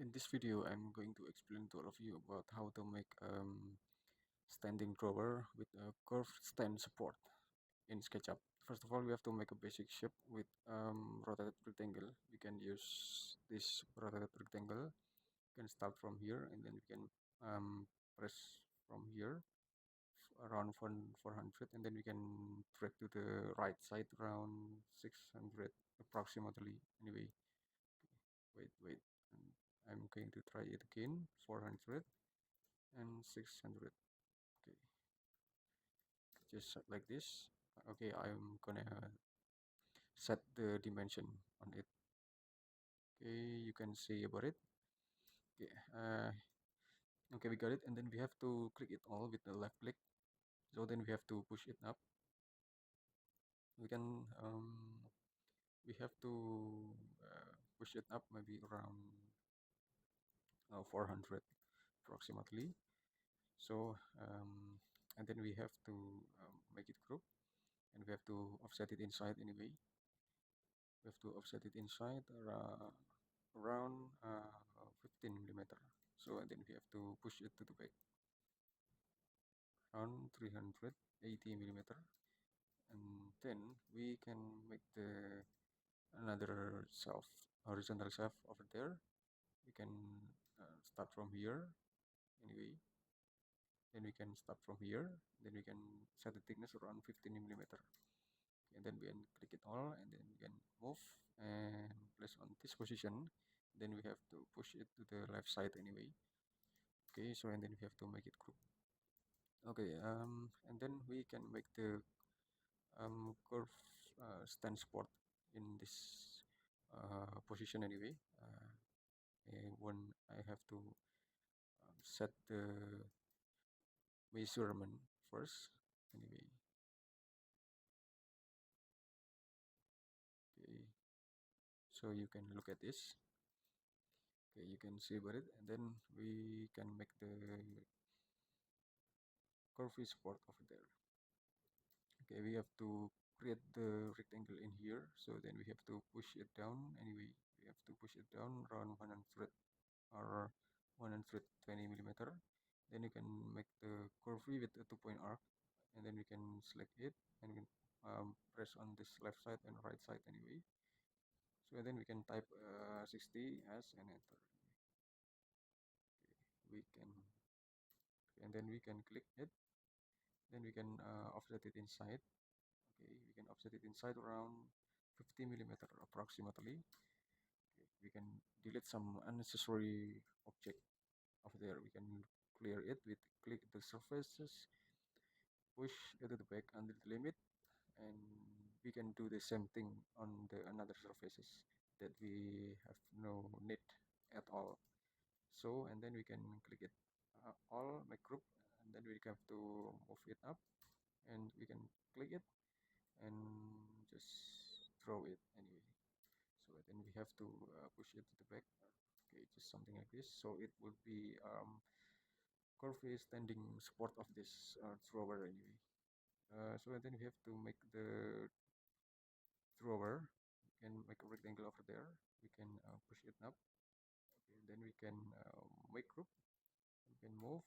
In this video, I'm going to explain to all of you about how to make standing drawer with a curved stand support in SketchUp. First of all, we have to make a basic shape with rotated rectangle. We can use this rotated rectangle. We can start from here and then we can press from here around 400 and then we can drag to the right side around 600 approximately. Anyway, wait. And I'm going to try it again. 400 and 600. Okay, just like this. Okay, I'm gonna set the dimension on it. Okay, you can see about it. Okay, okay, we got it, and then we have to click it all with the left click. So then we have to push it up. We can we have to push it up maybe around 400 approximately. So and then we have to make it group, and we have to offset it inside anyway. We have to offset it inside around 15 millimeter. So and then we have to push it to the back around 380 millimeter, and then we can make the another shelf, horizontal shelf over there. We can start from here anyway. Then we can start from here. Then we can set the thickness around 15 millimeter. And then we can click it all, and then we can move and place on this position. Then we have to push it to the left side anyway. Okay, so and then we have to make it group. Okay, and then we can make the curve stand support in this position anyway. When I have to set the measurement first anyway. Okay, so you can look at this. Okay, you can see about it, and then we can make the curvy support over there. Okay, we have to create the rectangle in here, so then we have to push it down anyway. We have to push it down around 100 or 120 millimeter. Then you can make the curvy with a 2-point arc, and then we can select it and we can press on this left side and right side anyway. So then we can type 60 as and enter. We can, and then we can click it. Then we can offset it inside. Okay, we can offset it inside around 50 millimeter approximately. Okay, we can delete some unnecessary object over there. We can clear it with click the surfaces, push it to the back until the limit, and we can do the same thing on the another surfaces that we have no need at all. So and then we can click it all, make group, and then we have to move it up, and we can click it and just draw it anyway. So then we have to push it to the back. Okay, just something like this. So it would be curvy standing support of this drawer anyway. So then we have to make the drawer. We can make a rectangle over there. We can push it up. Okay, then we can make group. We can move.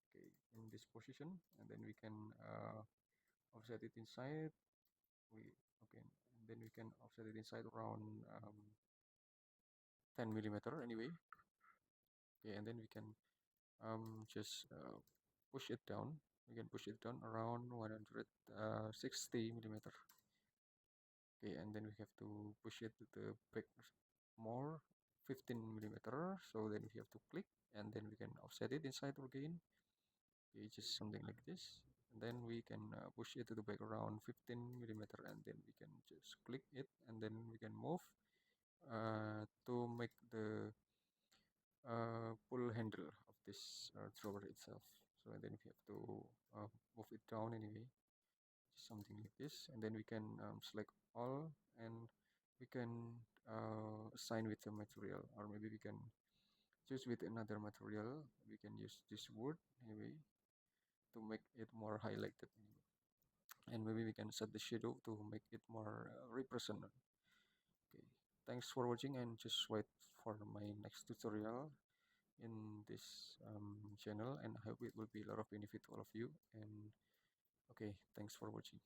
Okay, in this position, and then we can offset it inside. We okay, and then we can offset it inside around 10 millimeter anyway. Okay, and then we can just push it down. We can push it down around 160 millimeter. Okay, and then we have to push it to the back more 15 millimeter. So then we have to click, and then we can offset it inside again. Okay, just something like this. And then we can push it to the back around 15 millimeter, and then we can just click it, and then we can move to make the pull handle of this drawer itself. So and then we have to move it down anyway, something like this, and then we can select all, and we can assign with the material, or maybe we can choose with another material. We can use this wood anyway to make it more highlighted, and maybe we can set the shadow to make it more represent. Okay, thanks for watching, and just wait for my next tutorial in this channel, and I hope it will be a lot of benefit to all of you. And okay, thanks for watching.